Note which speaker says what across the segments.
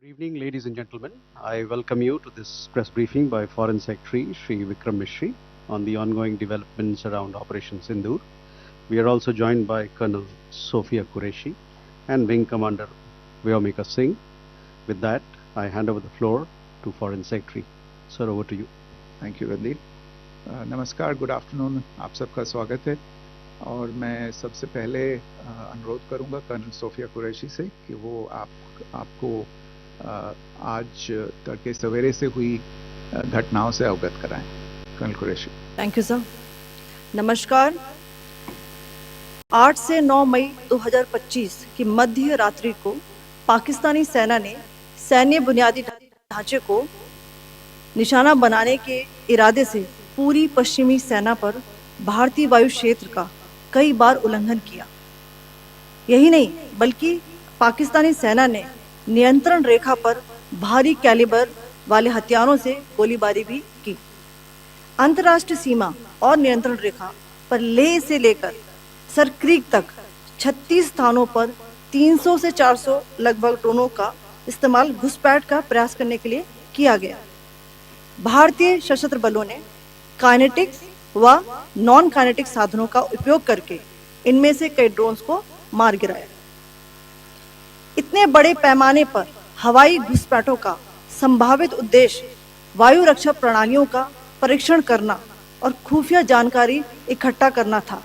Speaker 1: evening, ladies and gentlemen. I welcome you to this press briefing by Foreign Secretary Sri Vikram Mishri on the ongoing developments around Operation Sindoor. We are also joined by Colonel Sophia Qureshi and Wing Commander Vyomika Singh. With that, I hand over the floor to Foreign Secretary. Sir, over to you.
Speaker 2: Thank you Randeep. नमस्कार, good afternoon, आप सबका स्वागत है। और मैं सबसे पहले अनुरोध करूंगा कर्नल सोफिया कुरैशी से कि वो आपको आज तड़के सवेरे से हुई घटनाओं से अवगत कराएं। Colonel Qureshi.
Speaker 3: Thank you sir. नमस्कार। 8 से 9 मई 2025 की मध्य रात्रि को पाकिस्तानी सेना ने सैन्य बुनियादी ढांचे को निशाना बनाने के इरादे से पूरी पश्चिमी सेना पर भारतीय वायु क्षेत्र का कई बार उल्लंघन किया। यही नहीं बल्कि पाकिस्तानी सेना ने नियंत्रण रेखा पर भारी कैलिबर वाले हथियारों से गोलीबारी भी की। अंतर्राष्ट्रीय सीमा और नियंत्रण रेखा पर लेह से लेकर सर क्रीक तक 36 स्थानों पर 300 से 400 लगभग ड्रोनों का इस्तेमाल घुसपैठ का प्रयास करने के लिए किया गया। भारतीय सशस्त्र बलों ने काइनेटिक्स व नॉन काइनेटिक साधनों का उपयोग करके इनमें से कई ड्रोन्स को मार गिराया। इतने बड़े पैमाने पर हवाई घुसपैठों का संभावित उद्देश्य वायु रक्षा प्रणालियों का परीक्षण करना और खुफिया जानकारी इकट्ठा करना था।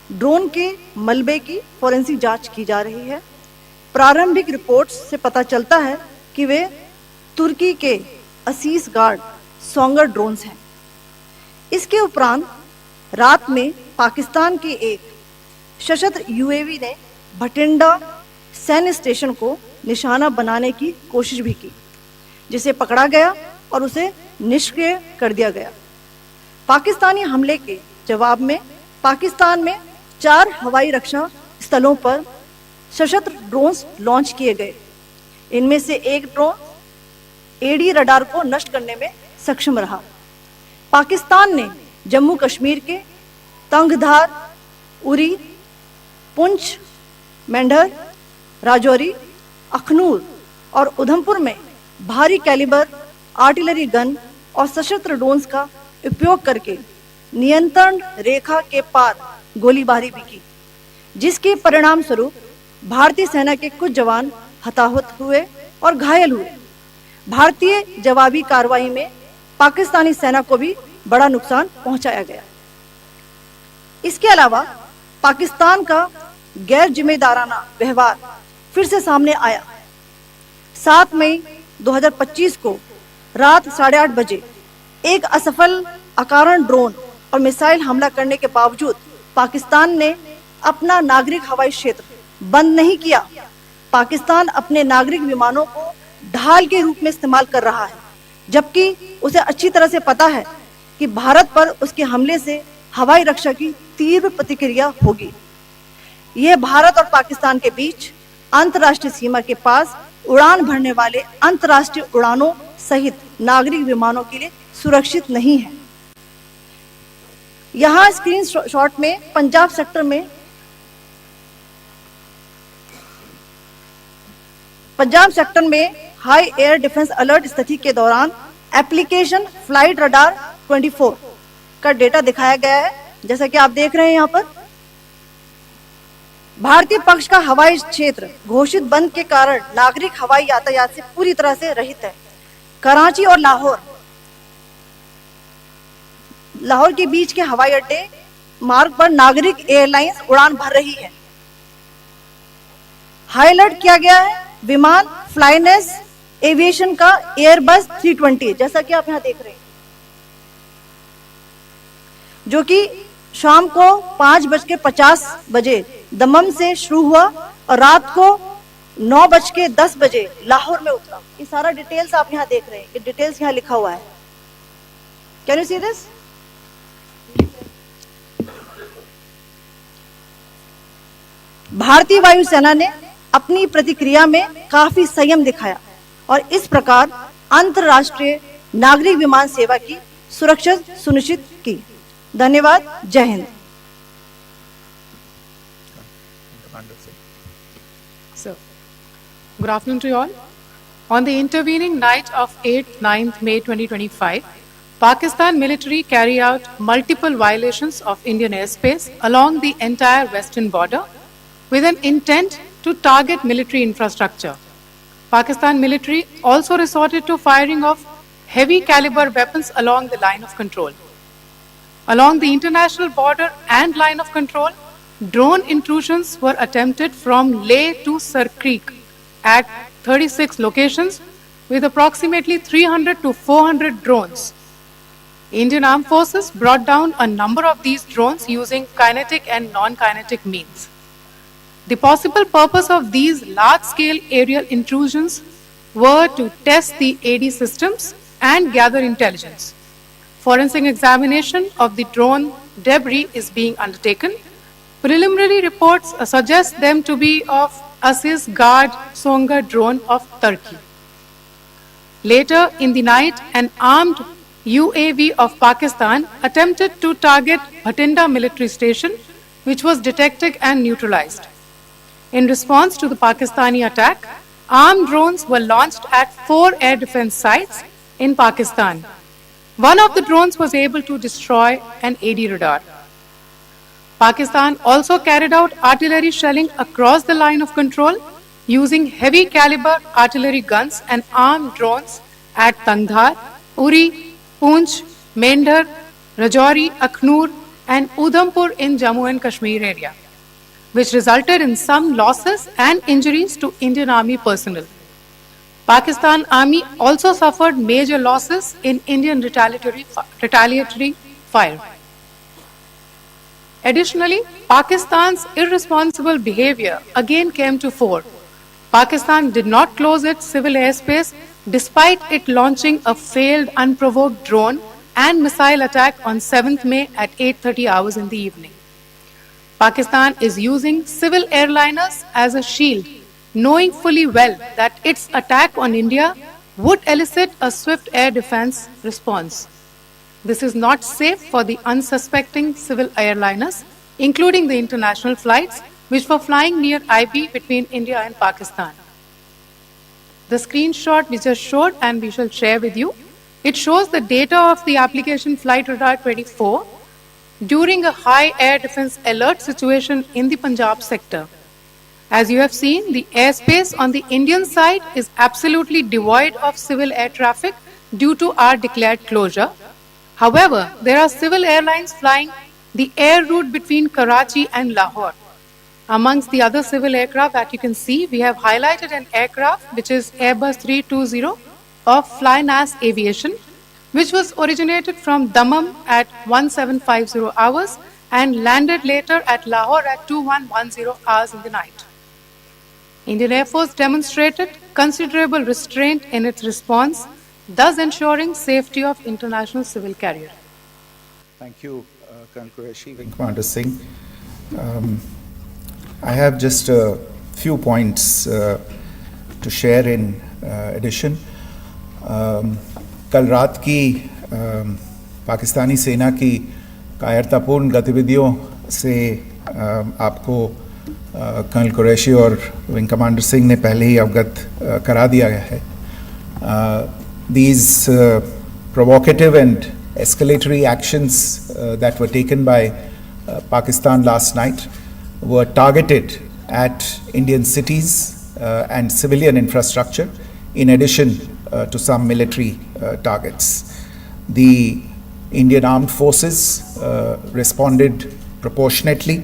Speaker 3: ड्रोन के मलबे की फोरेंसिक जांच की जा रही है। प्रारंभिक रिपोर्ट्स से पता चलता है कि वे तुर्की के असीस गार्ड सोंगर ड्रोन्स हैं। इसके उपरांत रात में पाकिस्तान के एक सशस्त्र यूएवी ने भटिंडा सैन्य स्टेशन को निशाना बनाने की कोशिश भी की, जिसे पकड़ा गया और उसे निष्क्रिय कर दिया गया। पाकिस्तानी हमले के जवाब में पाकिस्तान में 4 हवाई रक्षा स्थलों पर सशस्त्र ड्रोन्स लॉन्च किए गए। इनमें से एक ड्रोन एडी रडार को नष्ट करने में सक्षम रहा। पाकिस्तान ने जम्मू कश्मीर के तंगधार, उरी, पुंछ, मेंढर, राजौरी, अखनूर और उधमपुर में भारी कैलिबर आर्टिलरी गन और सशस्त्र ड्रोन्स का उपयोग करके नियंत्रण रेखा के पार गोलीबारी भी की, जिसके परिणाम स्वरूप भारतीय सेना के कुछ जवान हताहत हुए और घायल हुए। भारतीय जवाबी कार्रवाई में पाकिस्तानी सेना को भी बड़ा नुकसान पहुंचाया गया। इसके अलावा पाकिस्तान का गैर जिम्मेदाराना व्यवहार फिर से सामने आया। 7 मई 2025 को रात 8:30 बजे एक असफल अकारण ड्रोन और मिसाइल हमला करने के बावजूद पाकिस्तान ने अपना नागरिक हवाई क्षेत्र बंद नहीं किया। पाकिस्तान अपने नागरिक विमानों को ढाल के रूप में इस्तेमाल कर रहा है, जबकि उसे अच्छी तरह से पता है कि भारत पर उसके हमले से हवाई रक्षा की तीव्र प्रतिक्रिया होगी। यह भारत और पाकिस्तान के बीच अंतर्राष्ट्रीय सीमा के पास उड़ान भरने वाले अंतर्राष्ट्रीय उड़ानों सहित नागरिक विमानों के लिए सुरक्षित नहीं है। यहाँ स्क्रीन शॉट में पंजाब सेक्टर में हाई एयर डिफेंस अलर्ट स्थिति के दौरान एप्लीकेशन फ्लाइट रडार 24 का डेटा दिखाया गया है। जैसा कि आप देख रहे हैं यहाँ पर भारतीय पक्ष का हवाई क्षेत्र घोषित बंद के कारण नागरिक हवाई यातायात से पूरी तरह से रहित है। कराची और लाहौर के बीच के हवाई अड्डे मार्ग पर नागरिक एयरलाइंस उड़ान भर रही है। हाई अलर्ट किया गया है विमान फ्लाइनेस एविएशन का एयरबस 320, जैसा कि आप यहां देख रहे हैं, जो कि शाम को 5:50 बजे दमम से शुरू हुआ और रात को 9:10 बजे लाहौर में उतरा। ये सारा डिटेल्स आप यहां देख रहे हैं, ये डिटेल्स यहां लिखा हुआ है। Can you see this? भारतीय वायुसेना ने अपनी प्रतिक्रिया में काफी संयम दिखाया और इस प्रकार अंतरराष्ट्रीय नागरिक विमान सेवा की सुरक्षा सुनिश्चित की। धन्यवाद। जय Hind.
Speaker 4: So, good afternoon to you all. On the intervening night of 8th-9th May 2025, Pakistan military carried out multiple violations of Indian airspace along the entire western border with an intent to target military infrastructure. Pakistan military also resorted to firing of heavy caliber weapons along the line of control. Along the international border and line of control, drone intrusions were attempted from Leh to Sir Creek at 36 locations with approximately 300 to 400 drones. Indian Armed Forces brought down a number of these drones using kinetic and non-kinetic means. The possible purpose of these large-scale aerial intrusions were to test the AD systems and gather intelligence. Forensic examination of the drone debris is being undertaken. Preliminary reports suggest them to be of Aziz Guard Songa drone of Turkey. Later in the night, an armed UAV of Pakistan attempted to target Bhatinda military station, which was detected and neutralized. In response to the Pakistani attack, armed drones were launched at 4 air defense sites in Pakistan. One of the drones was able to destroy an AD radar. Pakistan also carried out artillery shelling across the line of control using heavy caliber artillery guns and armed drones at Tangdhar, Uri, Poonch, Mendhar, Rajouri, Akhnur and Udhampur in Jammu and Kashmir area, which resulted in some losses and injuries to Indian Army personnel. Pakistan Army also suffered major losses in Indian retaliatory fire. Additionally, Pakistan's irresponsible behavior again came to fore. Pakistan did not close its civil airspace despite it launching a failed unprovoked drone and missile attack on 7th May at 8:30 hours in the evening. Pakistan is using civil airliners as a shield, knowing fully well that its attack on India would elicit a swift air defense response. This is not safe for the unsuspecting civil airliners, including the international flights which were flying near IB between India and Pakistan. The screenshot we just showed and we shall share with you, it shows the data of the application Flight Radar 24 during a high air defense alert situation in the Punjab sector. As you have seen, the airspace on the Indian side is absolutely devoid of civil air traffic due to our declared closure. However, there are civil airlines flying the air route between Karachi and Lahore. Amongst the other civil aircraft that you can see, we have highlighted an aircraft which is Airbus 320 of Flynas Aviation, which was originated from Dammam at 1750 hours and landed later at Lahore at 2110 hours in the night. Indian Air Force demonstrated considerable restraint in its response, thus ensuring safety of international civil carrier.
Speaker 2: Thank you, Colonel Qureshi, Wing Commander Singh. I have just a few points to share in addition. कल रात की पाकिस्तानी सेना की कायरतापूर्ण गतिविधियों से आपको colonel Qureshi और विंग कमांडर सिंह ने पहले ही अवगत करा दिया गया है. These provocative and escalatory actions that were taken by Pakistan last night were targeted at Indian cities and civilian infrastructure, in addition to some military targets. The Indian Armed Forces responded proportionately,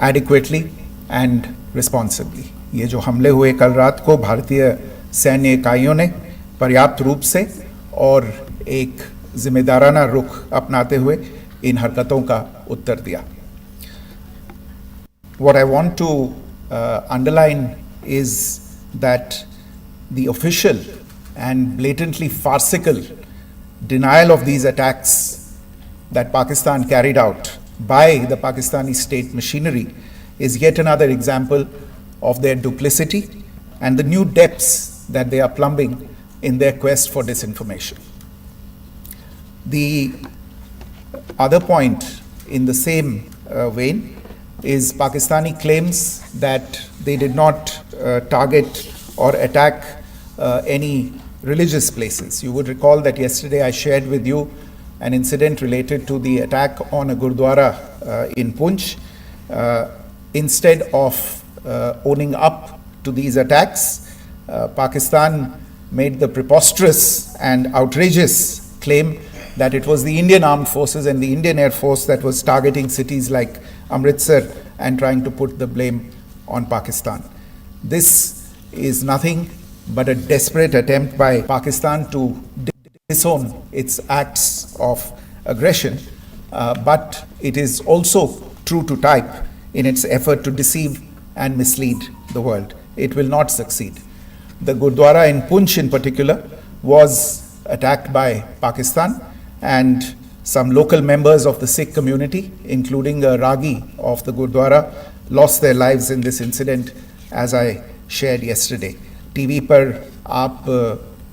Speaker 2: adequately and responsibly. ये जो हमले हुए कल रात को भारतीय सैन्य इकाइयों ने पर्याप्त रूप से और एक जिम्मेदाराना रुख अपनाते हुए इन हरकतों का उत्तर दिया. What I want to underline is that the official and blatantly farcical denial of these attacks that Pakistan carried out by the Pakistani state machinery is yet another example of their duplicity and the new depths that they are plumbing in their quest for disinformation. The other point in the same vein is Pakistani claims that they did not target or attack any religious places. You would recall that yesterday I shared with you an incident related to the attack on a Gurdwara in Poonch. Instead of owning up to these attacks, Pakistan made the preposterous and outrageous claim that it was the Indian Armed Forces and the Indian Air Force that was targeting cities like Amritsar and trying to put the blame on Pakistan. This is nothing but a desperate attempt by Pakistan to disown its acts of aggression, but it is also true to type in its effort to deceive and mislead the world. It will not succeed. The Gurdwara in Poonch in particular was attacked by Pakistan, and some local members of the Sikh community, including a Ragi of the Gurdwara, lost their lives in this incident, as I shared yesterday. TV पर आप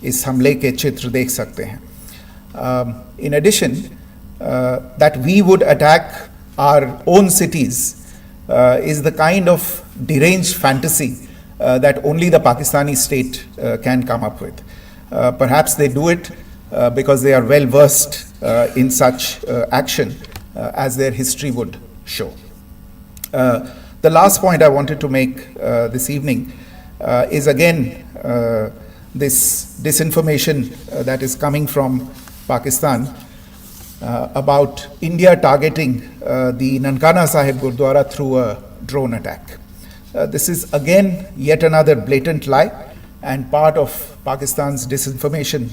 Speaker 2: इस हमले के चित्र देख सकते हैं. In addition, that we would attack our own cities is the kind of deranged fantasy that only the Pakistani state can come up with. Perhaps they do it because they are well versed in such action, as their history would show. The last point I wanted to make this evening is again this disinformation that is coming from Pakistan about India targeting the Nankana Sahib Gurdwara through a drone attack. This is again yet another blatant lie and part of Pakistan's disinformation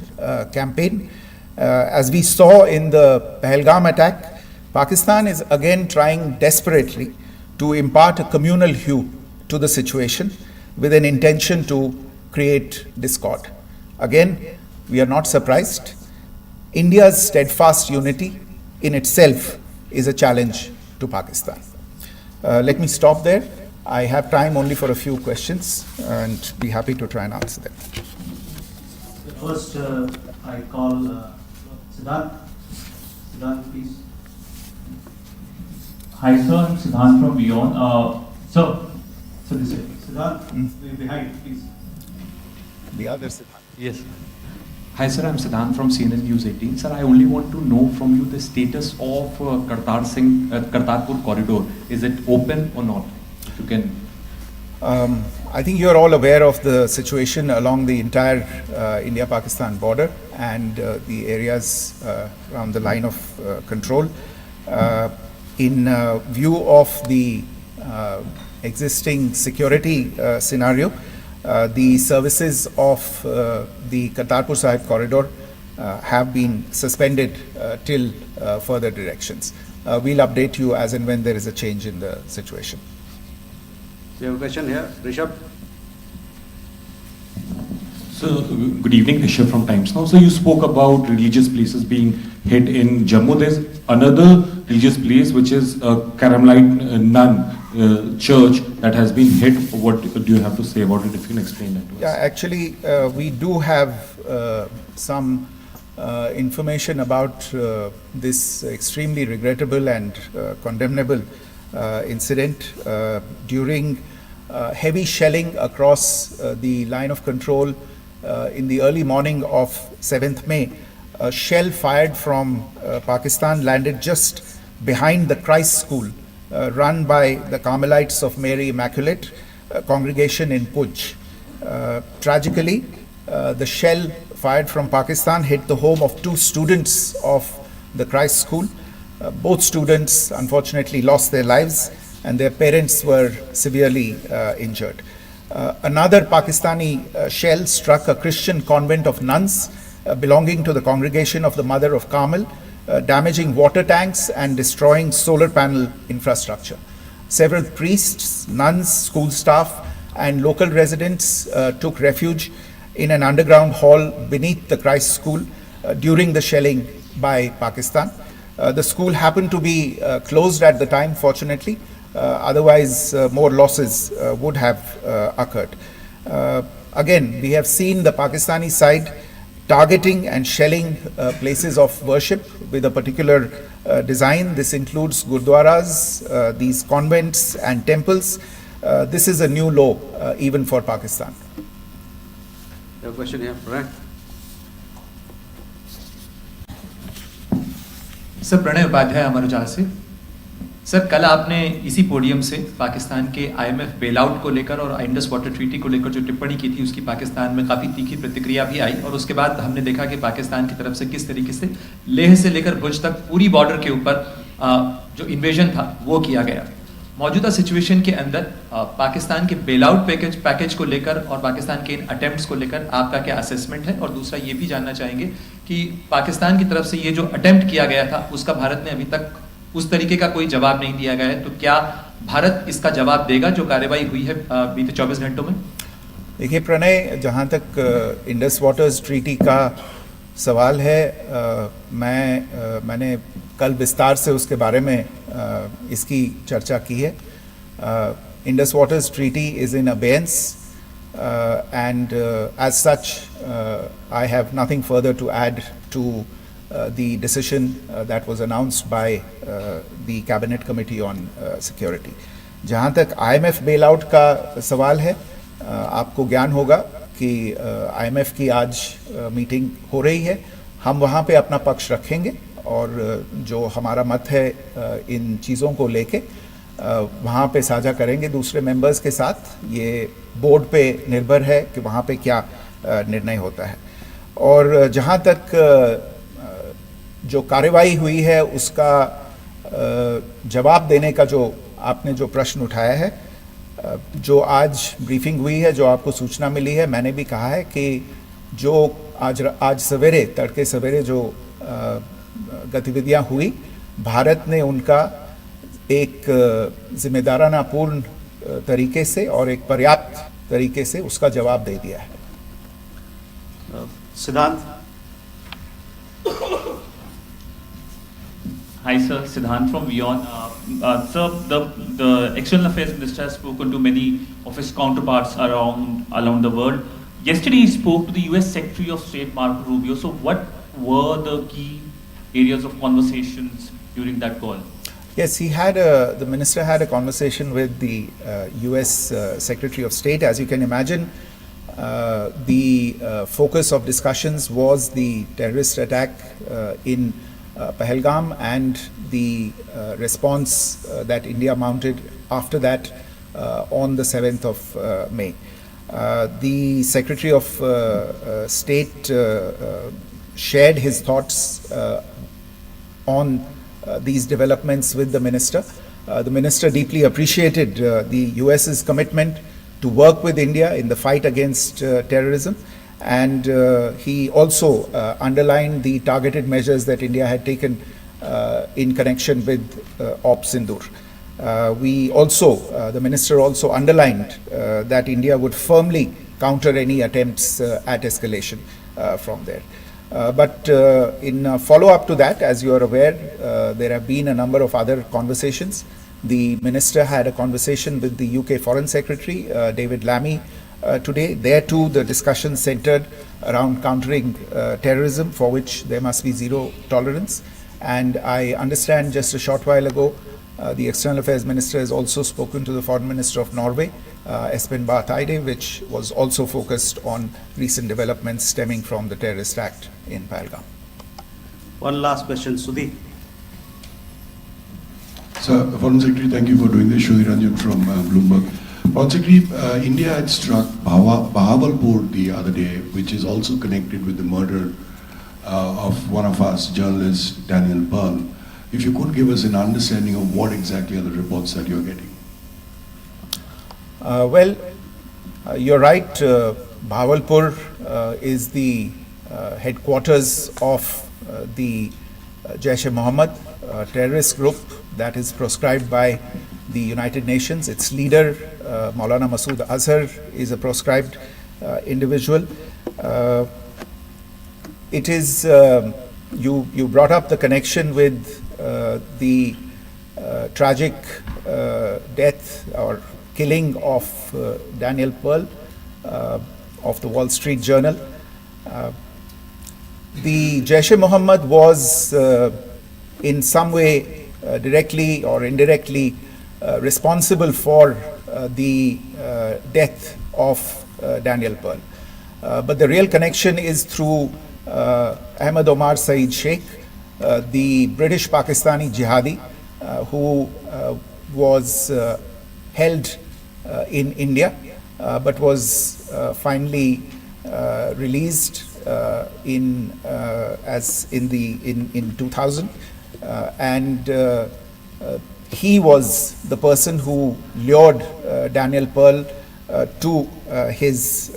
Speaker 2: campaign. As we saw in the Pahalgam attack, Pakistan is again trying desperately to impart a communal hue to the situation with an intention to create discord. Again, we are not surprised. India's steadfast unity in itself is a challenge to Pakistan. Let me stop there. I have time only for a few questions and be happy to try and answer them.
Speaker 1: First, I call Siddharth. Siddharth, please.
Speaker 5: Hi, sir. I'm Siddharth from Beyond. So this way.
Speaker 1: Siddharth, behind, please.
Speaker 2: The other Siddharth.
Speaker 1: Yes.
Speaker 5: Hi, sir. I'm Siddharth from CNN News 18. Sir, I only want to know from you the status of Kartarpur corridor. Is it open or not? If you can.
Speaker 2: I think you're all aware of the situation along the entire India-Pakistan border and the areas around the line of control. In view of the existing security scenario, the services of the Kartarpur Sahib corridor have been suspended till further directions. We'll update you as and when there is a change in the situation.
Speaker 1: So you have a question here, Rishabh?
Speaker 6: So, good evening, Rishabh from Times Now. So you spoke about religious places being hit in Jammu. There's another religious place which is Carmelite nun church that has been hit. What do you have to say about it, if you can explain that to us?
Speaker 2: Yeah, actually, we do have some information about this extremely regrettable and condemnable incident. During heavy shelling across the line of control in the early morning of 7th May, a shell fired from Pakistan landed just behind the Christ School run by the Carmelites of Mary Immaculate congregation in Poonch. Tragically, the shell fired from Pakistan hit the home of 2 students of the Christ School. Both students unfortunately lost their lives and their parents were severely injured. Another Pakistani shell struck a Christian convent of nuns belonging to the congregation of the Mother of Carmel, damaging water tanks and destroying solar panel infrastructure. Several priests, nuns, school staff and local residents took refuge in an underground hall beneath the Christ School during the shelling by Pakistan. The school happened to be closed at the time, fortunately. Otherwise, more losses would have occurred. Again, we have seen the Pakistani side targeting and shelling places of worship with a particular design. This includes gurdwaras, these convents and temples. This is a new low even for Pakistan.
Speaker 1: You have a question here, right?
Speaker 7: Sir Pranay Upadhyay Amar Ujala से। Sir कल आपने इसी podium से पाकिस्तान के IMF bail out को लेकर और Indus water treaty को लेकर जो टिप्पणी की थी उसकी पाकिस्तान में काफ़ी तीखी प्रतिक्रिया भी आई, और उसके बाद हमने देखा कि पाकिस्तान की तरफ से किस तरीके से लेह से लेकर भुज तक पूरी बॉर्डर के ऊपर जो इन्वेजन था वो किया गया। मौजूदा सिचुएशन के अंदर पाकिस्तान के बेल आउट पैकेज को लेकर और पाकिस्तान के इन अटेम्प्ट्स को लेकर आपका क्या असेसमेंट है? और दूसरा ये भी जानना चाहेंगे कि पाकिस्तान की तरफ से ये जो अटेम्प्ट किया गया था उसका भारत ने अभी तक उस तरीके का कोई जवाब नहीं दिया गया है, तो क्या भारत इसका जवाब देगा जो कार्रवाई हुई है बीते 24 घंटों में?
Speaker 2: देखिए प्रणय, जहाँ तक इंडस वाटर्स ट्रीटी का सवाल है, मैंने कल विस्तार से उसके बारे में इसकी चर्चा की है। Indus waters treaty is in abeyance and as such I have nothing further to add to the decision that was announced by the Cabinet Committee on Security. जहाँ तक IMF bailout का सवाल है, आपको ज्ञान होगा कि IMF की आज मीटिंग हो रही है। हम वहाँ पे अपना पक्ष रखेंगे और जो हमारा मत है इन चीज़ों को लेके वहाँ पे साझा करेंगे दूसरे मेंबर्स के साथ। ये बोर्ड पे निर्भर है कि वहाँ पे क्या निर्णय होता है। और जहाँ तक जो कार्रवाई हुई है उसका जवाब देने का जो आपने जो प्रश्न उठाया है, जो आज ब्रीफिंग हुई है, जो आपको सूचना मिली है, मैंने भी कहा है कि जो आज सवेरे तड़के सवेरे जो गतिविधियाँ हुई, भारत ने उनका एक जिम्मेदाराना पूर्ण तरीके से और एक पर्याप्त तरीके से उसका जवाब दे दिया है।
Speaker 1: सिद्धांत।
Speaker 8: Hi sir, Siddhant from Beyond. Sir, the External Affairs Minister has spoken to many of his counterparts around the world. Yesterday he spoke to the US Secretary of State Marco Rubio. So what were the key areas of conversations during that call?
Speaker 2: Yes, the minister had a conversation with the US Secretary of State. As you can imagine, the focus of discussions was the terrorist attack in Pahalgam and the response that India mounted after that on the 7th of May. The Secretary of State shared his thoughts on these developments with the minister. The minister deeply appreciated the US's commitment to work with India in the fight against terrorism, and he also underlined the targeted measures that India had taken in connection with Sindoor. The minister also underlined that India would firmly counter any attempts at escalation from there. But in follow-up to that, as you are aware, there have been a number of other conversations. The minister had a conversation with the UK Foreign Secretary, David Lammy, today. There too, the discussion centered around countering terrorism, for which there must be zero tolerance. And I understand just a short while ago, the External Affairs Minister has also spoken to the Foreign Minister of Norway, Espen Barth Eide, which was also focused on recent developments stemming from the terrorist act in Pahalgam.
Speaker 1: One last question, Sudhi.
Speaker 9: Sir, Foreign Secretary, thank you for doing this. Sudhi Ranjan from Bloomberg. Foreign Secretary, India had struck Bahawalpur the other day, which is also connected with the murder of one of us, journalist Daniel Pearl. If you could give us an understanding of what exactly are the reports that you're getting.
Speaker 2: You're right. Bahawalpur is the headquarters of the Jaish-e-Mohammed terrorist group that is proscribed by the United Nations. Its leader, Maulana Masood Azhar, is a proscribed individual. It is, you brought up the connection with the tragic death or killing of Daniel Pearl of the Wall Street Journal. The Jaish-e-Mohammed was in some way directly or indirectly responsible for the death of Daniel Pearl. but the real connection is through Ahmed Omar Saeed Sheikh, the British Pakistani jihadi who was held in India but was finally released in 2000, and he was the person who lured Daniel Pearl to his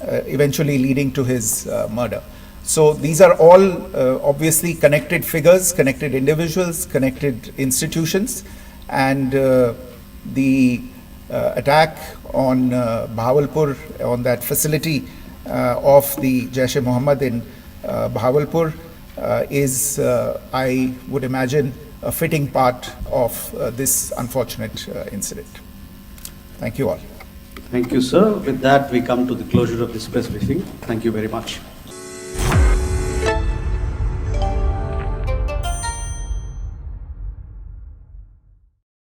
Speaker 2: eventually leading to his murder. So these are all obviously connected figures, connected individuals, connected institutions, and the attack on Bahawalpur, on that facility of the Jaish-e-Mohammed in Bahawalpur is, I would imagine, a fitting part of this unfortunate incident. Thank you all.
Speaker 1: Thank you, sir. With that, we come to the closure of this press briefing. Thank you very much.